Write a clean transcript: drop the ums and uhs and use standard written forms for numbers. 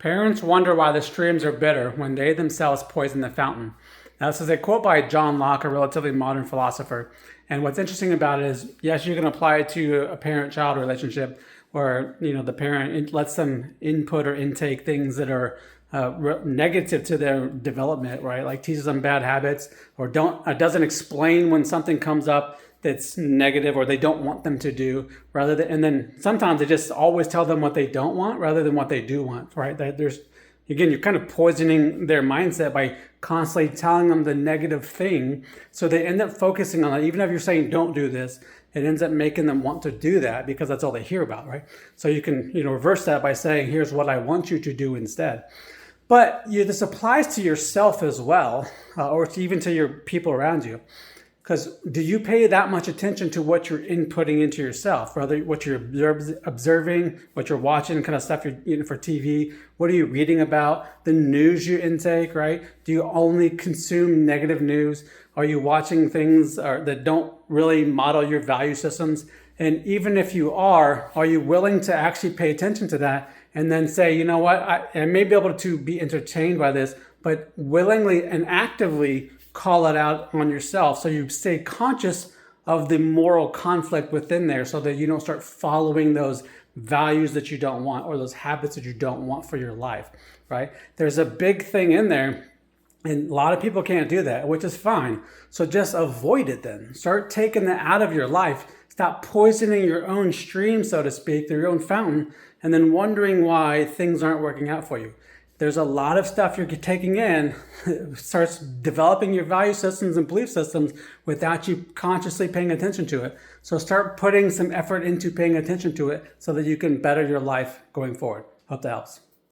Parents wonder why the streams are bitter when they themselves poison the fountain. Now, this is a quote by John Locke, a relatively modern philosopher. And what's interesting about it is, yes, you can apply it to a parent-child relationship where, the parent lets them input or intake things that are negative to their development, right? Like teaches them bad habits or doesn't explain when something comes up that's negative or they don't want them to do and then sometimes they just always tell them what they don't want rather than what they do want, right? Again, you're kind of poisoning their mindset by constantly telling them the negative thing. So they end up focusing on it. Even if you're saying, don't do this, it ends up making them want to do that because that's all they hear about, right? So you can, reverse that by saying, here's what I want you to do instead. But this applies to yourself as well, or even to your people around you. Because do you pay that much attention to what you're inputting into yourself, whether what you're observing, what you're watching, kind of stuff you're eating for TV, what are you reading about, the news you intake, right? Do you only consume negative news? Are you watching things that don't really model your value systems? And even if you are you willing to actually pay attention to that and then say, you know what, I may be able to be entertained by this, but willingly and actively call it out on yourself so you stay conscious of the moral conflict within there so that you don't start following those values that you don't want or those habits that you don't want for your life, right? There's a big thing in there and a lot of people can't do that, which is fine. So just avoid it then. Start taking that out of your life. Stop poisoning your own stream, so to speak, through your own fountain, and then wondering why things aren't working out for you. There's a lot of stuff you're taking in, starts developing your value systems and belief systems without you consciously paying attention to it. So start putting some effort into paying attention to it so that you can better your life going forward. Hope that helps.